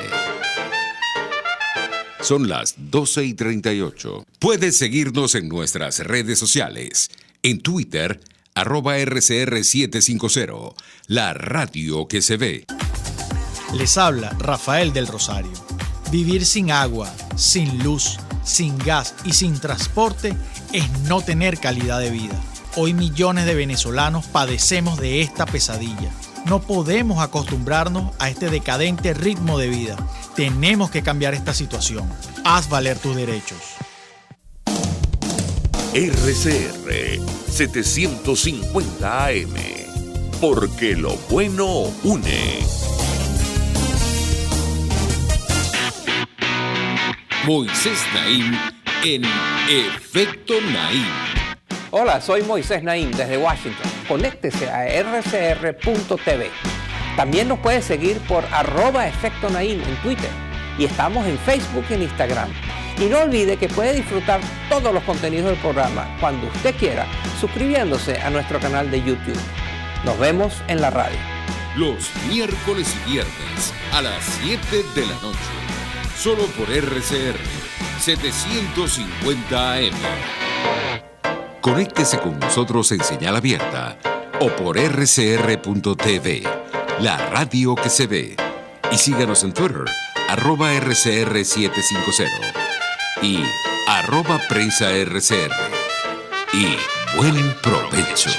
Son las 12:38. Puedes seguirnos en nuestras redes sociales. En Twitter, @RCR750, la radio que se ve. Les habla Rafael del Rosario. Vivir sin agua, sin luz, sin gas y sin transporte es no tener calidad de vida. Hoy millones de venezolanos padecemos de esta pesadilla. No podemos acostumbrarnos a este decadente ritmo de vida. Tenemos que cambiar esta situación. Haz valer tus derechos. RCR 750 AM, porque lo bueno une. Moisés Naim en Efecto Naim. Hola, soy Moisés Naim desde Washington. Conéctese a rcr.tv. También nos puede seguir por @Efecto Naim en Twitter. Y estamos en Facebook y en Instagram. Y no olvide que puede disfrutar todos los contenidos del programa cuando usted quiera, suscribiéndose a nuestro canal de YouTube. Nos vemos en la radio. Los miércoles y viernes a las 7 de la noche. Solo por RCR 750 AM. Conéctese con nosotros en señal abierta o por rcr.tv, la radio que se ve. Y síganos en Twitter, @RCR750 y @PrensaRCR. Y buen provecho.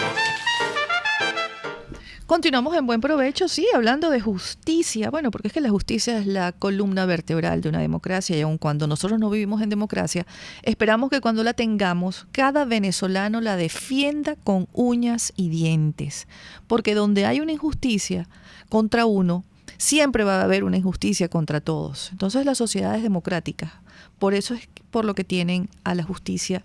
Continuamos en Buen Provecho, sí, hablando de justicia. Bueno, porque es que la justicia es la columna vertebral de una democracia y aun cuando nosotros no vivimos en democracia, esperamos que cuando la tengamos, cada venezolano la defienda con uñas y dientes. Porque donde hay una injusticia contra uno, siempre va a haber una injusticia contra todos. Entonces las sociedades democráticas, por eso es por lo que tienen a la justicia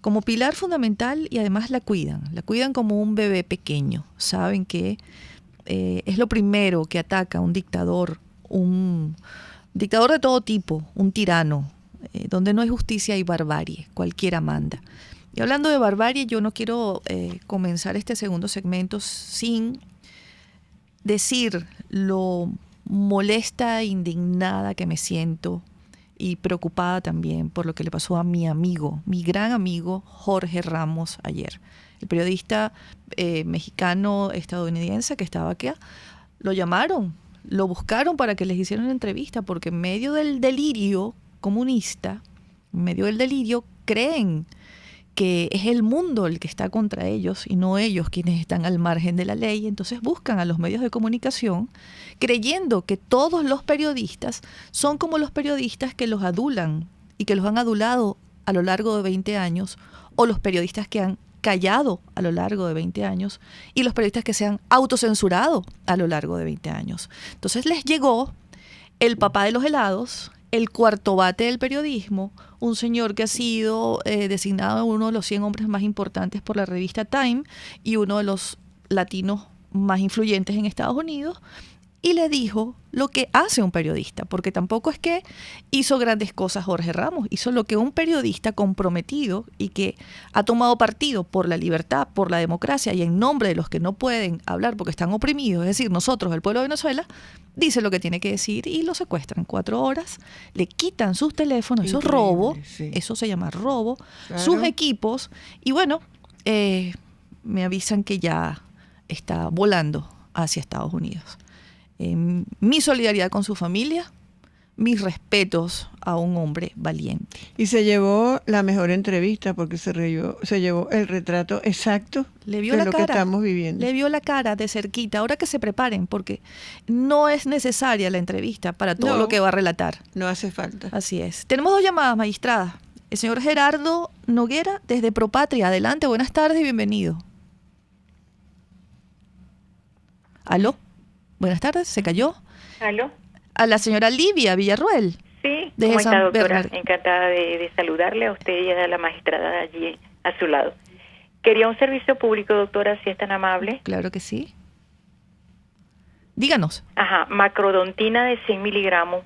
como pilar fundamental y además la cuidan como un bebé pequeño. Saben que es lo primero que ataca un dictador de todo tipo, un tirano, donde no hay justicia y barbarie, cualquiera manda. Y hablando de barbarie, yo no quiero comenzar este segundo segmento sin decir lo molesta e indignada que me siento y preocupada también por lo que le pasó a mi amigo, mi gran amigo Jorge Ramos ayer. El periodista mexicano estadounidense que estaba aquí, lo llamaron, lo buscaron para que les hicieran una entrevista porque en medio del delirio comunista, en medio del delirio creen que es el mundo el que está contra ellos y no ellos quienes están al margen de la ley. Entonces buscan a los medios de comunicación creyendo que todos los periodistas son como los periodistas que los adulan y que los han adulado a lo largo de 20 años o los periodistas que han callado a lo largo de 20 años y los periodistas que se han autocensurado a lo largo de 20 años. Entonces les llegó el papá de los helados, el cuarto bate del periodismo, un señor que ha sido designado uno de los 100 hombres más importantes por la revista Time y uno de los latinos más influyentes en Estados Unidos, y le dijo lo que hace un periodista, porque tampoco es que hizo grandes cosas Jorge Ramos, hizo lo que un periodista comprometido y que ha tomado partido por la libertad, por la democracia y en nombre de los que no pueden hablar porque están oprimidos, es decir, nosotros, el pueblo de Venezuela, dice lo que tiene que decir y lo secuestran 4 horas, le quitan sus teléfonos, eso es robo, sí. Eso se llama robo, claro. Sus equipos y bueno, me avisan que ya está volando hacia Estados Unidos. Mi solidaridad con su familia, mis respetos a un hombre valiente. Y se llevó la mejor entrevista porque se llevó el retrato exacto de lo que estamos viviendo. Le vio la cara de cerquita. Ahora que se preparen porque no es necesaria la entrevista para todo lo que va a relatar. No hace falta. Así es. Tenemos 2 llamadas, magistrada. El señor Gerardo Noguera desde Propatria. Adelante, buenas tardes y bienvenido. ¿Aló? Buenas tardes, ¿se cayó? ¿Aló? A la señora Livia Villarruel. Sí, ¿cómo está, doctora? Encantada de saludarle a usted y a la magistrada allí a su lado. Quería un servicio público, doctora, si es tan amable. Claro que sí. Díganos. Ajá, macrodontina de 100 miligramos.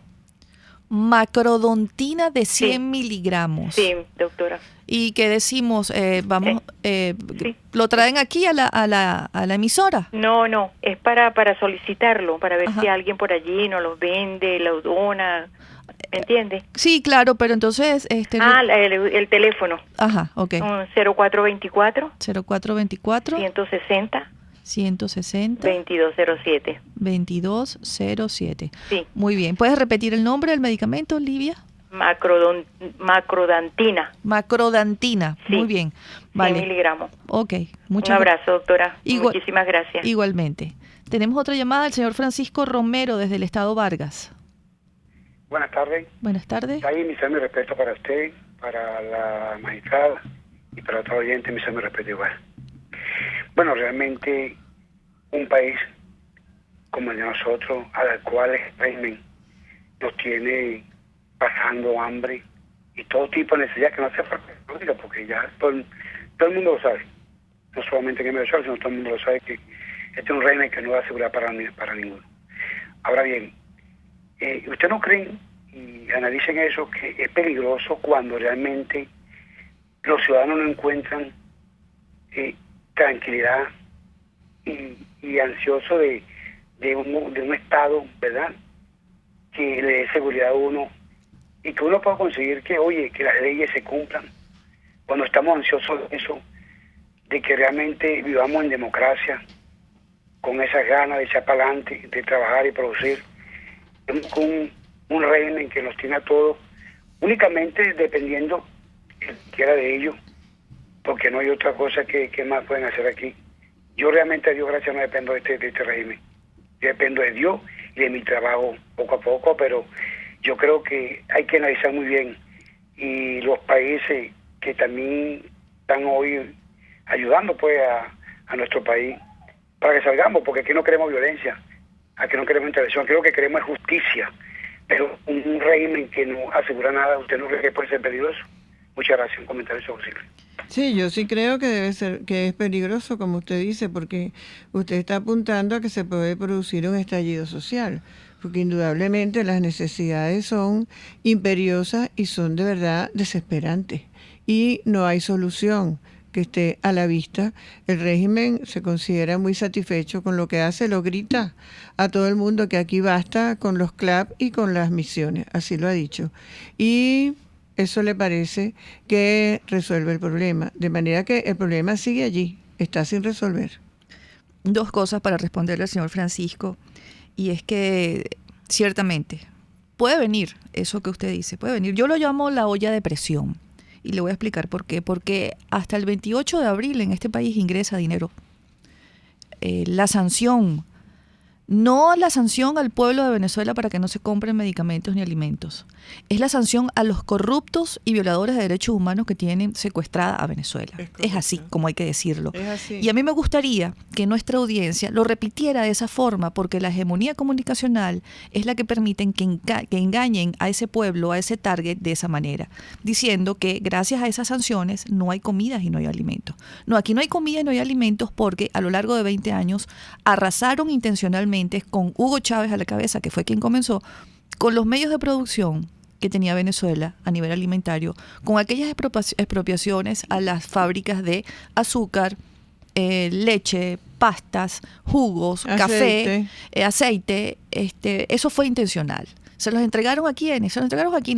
Macrodontina de 100 miligramos. Sí, doctora. ¿Y qué decimos? Sí. ¿Lo traen aquí a la emisora? No, es para solicitarlo, para ver Ajá. si alguien por allí nos los vende, los dona, ¿entiende? Sí, claro, pero entonces... el teléfono. Ajá, ok. 0424 0424 160 160 2207. 2207. Sí. Muy bien. ¿Puedes repetir el nombre del medicamento, Olivia? Macrodantina. Macrodantina. Sí. Muy bien. Vale. 100 miligramos. Ok. Un abrazo, doctora. Muchísimas gracias. Igualmente. Tenemos otra llamada del señor Francisco Romero desde el estado Vargas. Buenas tardes. Buenas tardes. Ahí mi saludo y respeto para usted, para la magistrada y para otro oyente, mi saludo y respeto igual. Bueno, realmente un país como el de nosotros, al cual el régimen nos tiene pasando hambre y todo tipo de necesidad que no hace falta, porque ya todo el mundo lo sabe, no solamente que me lo sabe, sino todo el mundo lo sabe, que este es un régimen que no va a asegurar para ninguno. Ahora bien, ¿usted no creen, y analicen eso, que es peligroso cuando realmente los ciudadanos no encuentran tranquilidad y ansioso de un Estado, ¿verdad?, que le dé seguridad a uno y que uno pueda conseguir que las leyes se cumplan, cuando estamos ansiosos de eso, de que realmente vivamos en democracia, con esas ganas de echar para adelante, de trabajar y producir, con un régimen que nos tiene a todos únicamente dependiendo que quiera de ellos, porque no hay otra cosa que más pueden hacer aquí. Yo realmente, a Dios gracias, no dependo de este régimen. Yo dependo de Dios y de mi trabajo poco a poco, pero yo creo que hay que analizar muy bien, y los países que también están hoy ayudando pues a nuestro país para que salgamos, porque aquí no queremos violencia, aquí no queremos intervención, aquí lo que queremos es justicia, pero un régimen que no asegura nada, ¿usted no cree que puede ser peligroso? Muchas gracias, un comentario sobre posible. Sí, yo sí creo que debe ser, que es peligroso, como usted dice, porque usted está apuntando a que se puede producir un estallido social, porque indudablemente las necesidades son imperiosas y son de verdad desesperantes, y no hay solución que esté a la vista. El régimen se considera muy satisfecho con lo que hace, lo grita a todo el mundo que aquí basta con los CLAP y con las misiones, así lo ha dicho, y eso le parece que resuelve el problema, de manera que el problema sigue allí, está sin resolver. Dos cosas para responderle al señor Francisco, y es que ciertamente puede venir eso que usted dice, puede venir. Yo lo llamo la olla de presión, y le voy a explicar por qué. Porque hasta el 28 de abril en este país ingresa dinero. La sanción, no la sanción al pueblo de Venezuela para que no se compren medicamentos ni alimentos, es la sanción a los corruptos y violadores de derechos humanos que tienen secuestrada a Venezuela. Es así como hay que decirlo. Es así. Y a mí me gustaría que nuestra audiencia lo repitiera de esa forma, porque la hegemonía comunicacional es la que permite que engañen a ese pueblo, a ese target de esa manera, diciendo que gracias a esas sanciones no hay comidas y no hay alimentos. No, aquí no hay comida y no hay alimentos porque a lo largo de 20 años arrasaron intencionalmente con Hugo Chávez a la cabeza, que fue quien comenzó, con los medios de producción que tenía Venezuela a nivel alimentario, con aquellas expropiaciones a las fábricas de azúcar, leche, pastas, jugos, café, aceite, eso fue intencional. Se los entregaron a quienes,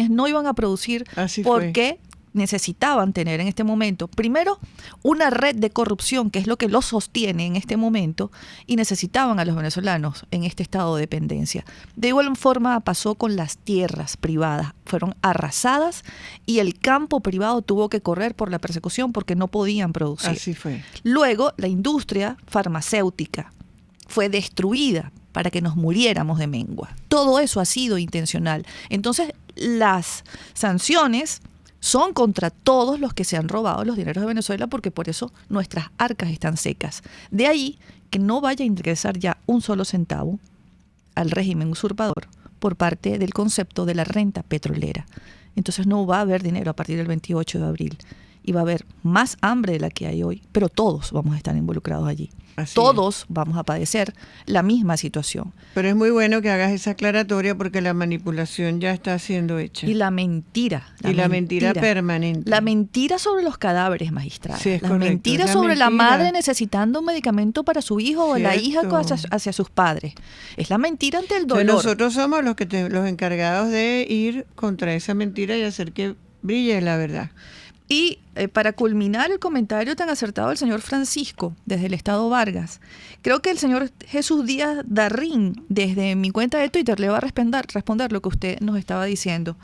no iban a producir. Así porque necesitaban tener en este momento, primero, una red de corrupción, que es lo que los sostiene en este momento, y necesitaban a los venezolanos en este estado de dependencia. De igual forma pasó con las tierras privadas, fueron arrasadas y el campo privado tuvo que correr por la persecución porque no podían producir. Así fue. Luego, la industria farmacéutica fue destruida para que nos muriéramos de mengua. Todo eso ha sido intencional. Entonces, las sanciones son contra todos los que se han robado los dineros de Venezuela, porque por eso nuestras arcas están secas. De ahí que no vaya a ingresar ya un solo centavo al régimen usurpador por parte del concepto de la renta petrolera. Entonces no va a haber dinero a partir del 28 de abril. y va a haber más hambre de la que hay hoy, pero todos vamos a estar involucrados allí. Así todos vamos a padecer la misma situación. Pero es muy bueno que hagas esa aclaratoria porque la manipulación ya está siendo hecha. Y la mentira. La mentira permanente. La mentira sobre los cadáveres, magistrada. Sí, es la correcto, mentira es sobre la mentira. madre necesitando un medicamento para su hijo o la hija hacia sus padres. Es la mentira ante el dolor. Entonces nosotros somos los encargados de ir contra esa mentira y hacer que brille la verdad. Y para culminar el comentario tan acertado del señor Francisco desde el Estado Vargas, creo que el señor Jesús Díaz Darrín, desde mi cuenta de Twitter, le va a responder lo que usted nos estaba diciendo.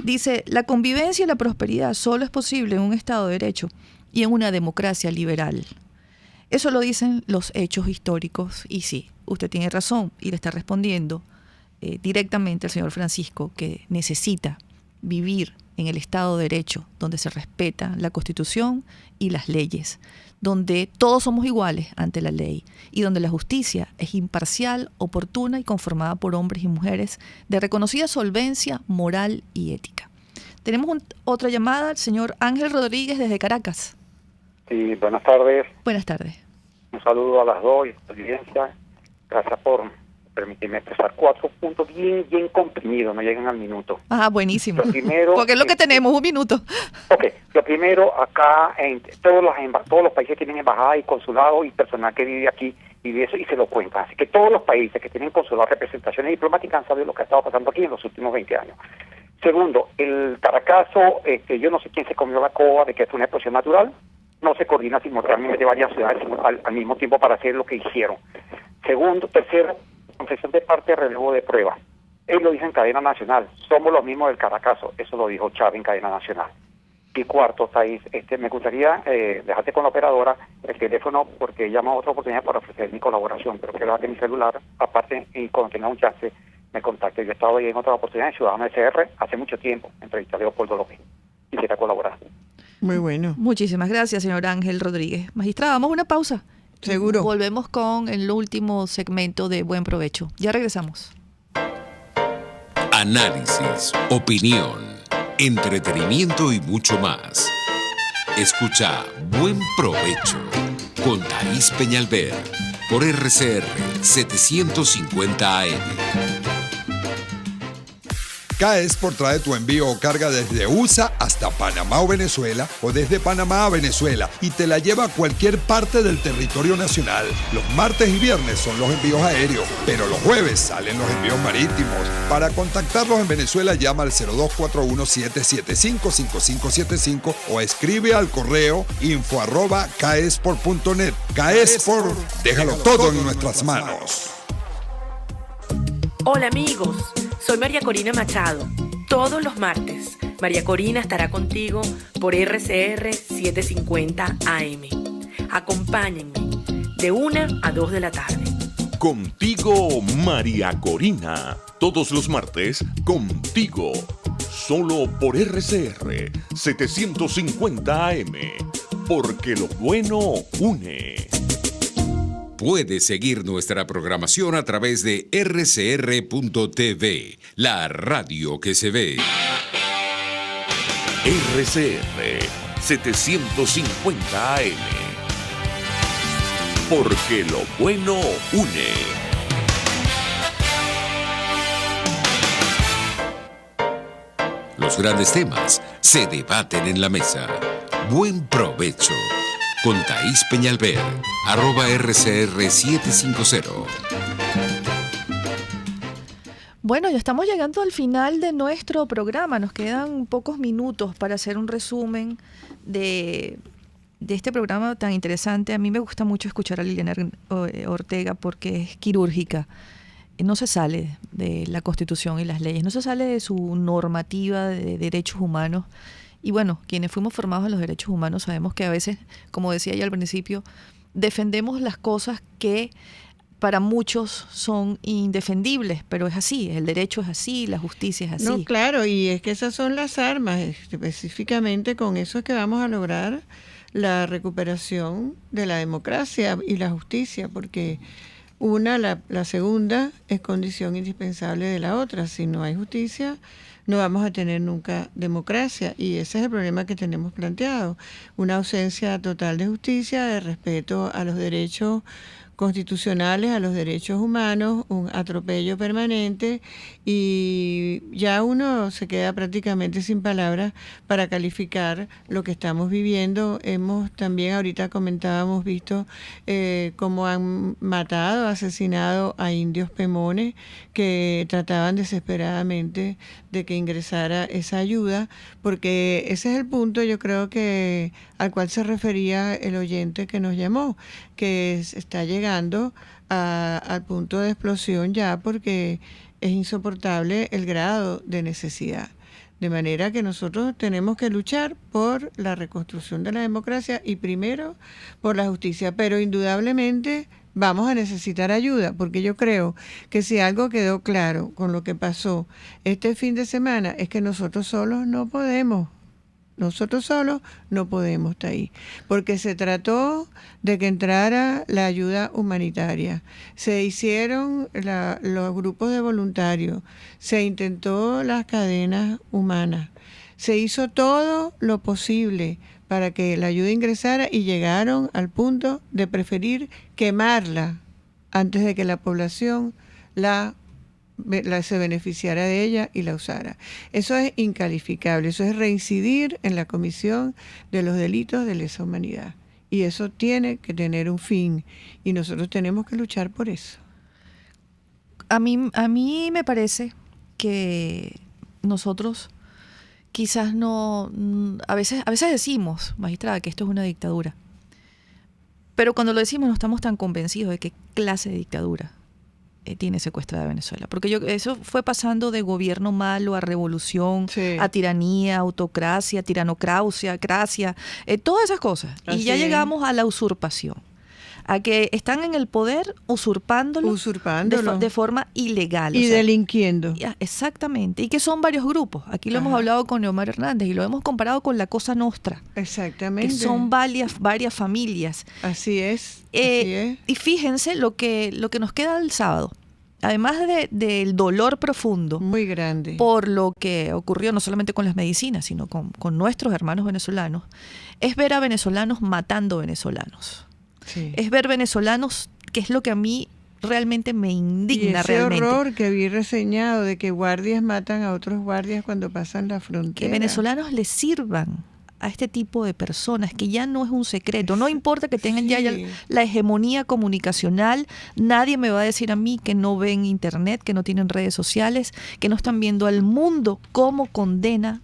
Dice, la convivencia y la prosperidad solo es posible en un Estado de Derecho y en una democracia liberal. Eso lo dicen los hechos históricos y sí, usted tiene razón y le está respondiendo directamente al señor Francisco que necesita vivir en el Estado de Derecho, donde se respeta la Constitución y las leyes, donde todos somos iguales ante la ley y donde la justicia es imparcial, oportuna y conformada por hombres y mujeres de reconocida solvencia moral y ética. Tenemos otra llamada, el señor Ángel Rodríguez desde Caracas. Sí, buenas tardes. Buenas tardes. Un saludo a las dos y a la audiencia. Gracias por permitirme expresar 4 puntos bien comprimidos, no llegan al minuto. Ah, buenísimo. Lo primero, porque es lo que tenemos, 1 minuto. Ok, lo primero, acá en todos los países tienen embajada y consulado y personal que vive aquí y de eso y se lo cuentan. Así que todos los países que tienen consulado, representaciones diplomáticas han sabido lo que ha estado pasando aquí en los últimos 20 años. Segundo, el Caracazo, yo no sé quién se comió la coba de que es una explosión natural, no se coordina simultáneamente varias ciudades al mismo tiempo para hacer lo que hicieron. Segundo, tercero, concesión de parte de relevo de prueba. Él lo dice en cadena nacional. Somos los mismos del Caracazo. Eso lo dijo Chávez en cadena nacional. Y cuarto, Thais, me gustaría dejarte con la operadora el teléfono porque llama a otra oportunidad para ofrecer mi colaboración, pero quiero darte mi celular. Aparte, y cuando tenga un chance, me contacte. Yo he estado ahí en otra oportunidad en Ciudadano SR hace mucho tiempo. Entrevisté a Leopoldo López. Quisiera colaborar. Muy bueno. Muchísimas gracias, señor Ángel Rodríguez. Magistrada, vamos a una pausa. Seguro. Volvemos con el último segmento de Buen Provecho. Ya regresamos. Análisis, opinión, entretenimiento y mucho más. Escucha Buen Provecho con Thaís Peñalver por RCR 750 AM. K-Export trae tu envío o carga desde USA hasta Panamá o Venezuela o desde Panamá a Venezuela y te la lleva a cualquier parte del territorio nacional. Los martes y viernes son los envíos aéreos, pero los jueves salen los envíos marítimos. Para contactarlos en Venezuela llama al 0241-775-5575 o escribe al correo info@kexport.net. K-Export, déjalo todo en nuestras manos. Hola amigos, soy María Corina Machado. Todos los martes, María Corina estará contigo por RCR 750 AM. Acompáñenme de 1 a 2 de la tarde. Contigo, María Corina. Todos los martes, contigo. Solo por RCR 750 AM. Porque lo bueno une. Puedes seguir nuestra programación a través de rcr.tv, la radio que se ve. RCR 750 AM. Porque lo bueno une. Los grandes temas se debaten en la mesa. Buen provecho. Con Thaís Peñalver, @RCR750. Bueno, ya estamos llegando al final de nuestro programa. Nos quedan pocos minutos para hacer un resumen de este programa tan interesante. A mí me gusta mucho escuchar a Liliana Ortega porque es quirúrgica. No se sale de la Constitución y las leyes, no se sale de su normativa de derechos humanos. Y bueno, quienes fuimos formados en los derechos humanos sabemos que a veces, como decía yo al principio, defendemos las cosas que para muchos son indefendibles, pero es así, el derecho es así, la justicia es así. No, claro, y es que esas son las armas, específicamente con eso es que vamos a lograr la recuperación de la democracia y la justicia, porque la segunda es condición indispensable de la otra. Si no hay justicia, no vamos a tener nunca democracia. Y ese es el problema que tenemos planteado. Una ausencia total de justicia, de respeto a los derechos constitucionales, a los derechos humanos, un atropello permanente, y ya uno se queda prácticamente sin palabras para calificar lo que estamos viviendo. Hemos también, ahorita comentábamos, visto cómo han matado, asesinado a indios pemones que trataban desesperadamente de que ingresara esa ayuda, porque ese es el punto, yo creo que al cual se refería el oyente que nos llamó, que está llegando al punto de explosión ya, porque es insoportable el grado de necesidad. De manera que nosotros tenemos que luchar por la reconstrucción de la democracia y primero por la justicia, pero indudablemente vamos a necesitar ayuda, porque yo creo que si algo quedó claro con lo que pasó este fin de semana es que nosotros solos no podemos. Nosotros solos no podemos estar ahí, porque se trató de que entrara la ayuda humanitaria, se hicieron los grupos de voluntarios, se intentó las cadenas humanas, se hizo todo lo posible para que la ayuda ingresara y llegaron al punto de preferir quemarla antes de que la población se beneficiara de ella y la usara. Eso es incalificable, eso es reincidir en la comisión de los delitos de lesa humanidad. Y eso tiene que tener un fin y nosotros tenemos que luchar por eso. A mí me parece que nosotros quizás no, a veces decimos, magistrada, que esto es una dictadura, pero cuando lo decimos no estamos tan convencidos de qué clase de dictadura tiene secuestrada Venezuela, porque eso fue pasando de gobierno malo a revolución, sí, a tiranía, autocracia, tiranocracia, todas esas cosas. Así y ya llegamos a la usurpación, a que están en el poder usurpándolo. De forma ilegal. Y delinquiendo. Exactamente, y que son varios grupos. Aquí lo hemos hablado con Leomar Hernández y lo hemos comparado con la Cosa Nostra. Exactamente. Que son varias familias. Así es. Así es. Y fíjense lo que nos queda el sábado. Además del dolor profundo, muy grande, por lo que ocurrió no solamente con las medicinas, sino con nuestros hermanos venezolanos, es ver a venezolanos matando venezolanos. Sí. Es ver venezolanos, que es lo que a mí realmente me indigna. Y ese horror que vi reseñado de que guardias matan a otros guardias cuando pasan la frontera. Que venezolanos les sirvan a este tipo de personas, que ya no es un secreto, no importa que tengan ya la hegemonía comunicacional, nadie me va a decir a mí que no ven internet, que no tienen redes sociales, que no están viendo al mundo cómo condena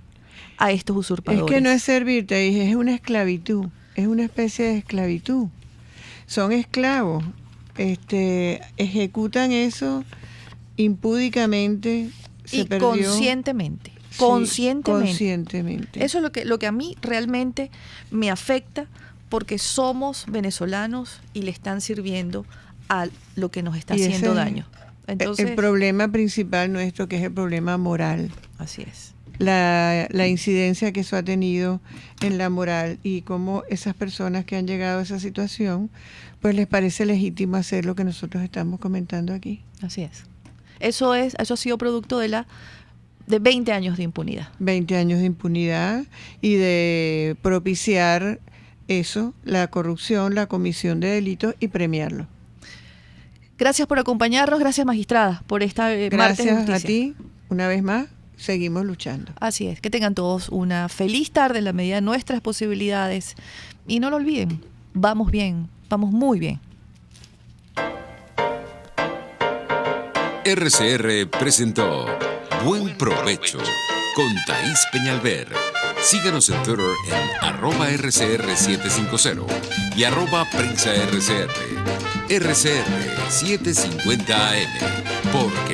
a estos usurpadores. Es que no es servirte, es una esclavitud, es una especie de esclavitud. Son esclavos, ejecutan eso impúdicamente, conscientemente. Conscientemente. Eso es lo que a mí realmente me afecta, porque somos venezolanos y le están sirviendo a lo que nos está haciendo daño. Entonces, el problema principal nuestro, que es el problema moral. Así es. La incidencia que eso ha tenido en la moral y cómo esas personas que han llegado a esa situación, pues les parece legítimo hacer lo que nosotros estamos comentando aquí. Así es. Eso ha sido producto de 20 años de impunidad. 20 años de impunidad y de propiciar eso, la corrupción, la comisión de delitos y premiarlo. Gracias por acompañarnos, gracias magistrada por esta martes de justicia. Gracias a ti, una vez más, seguimos luchando. Así es, que tengan todos una feliz tarde en la medida de nuestras posibilidades y no lo olviden, vamos bien, vamos muy bien. RCR presentó Buen Provecho con Thaís Peñalver. Síganos en Twitter en @RCR750 y @PrensaRCR. RCR 750 AM, porque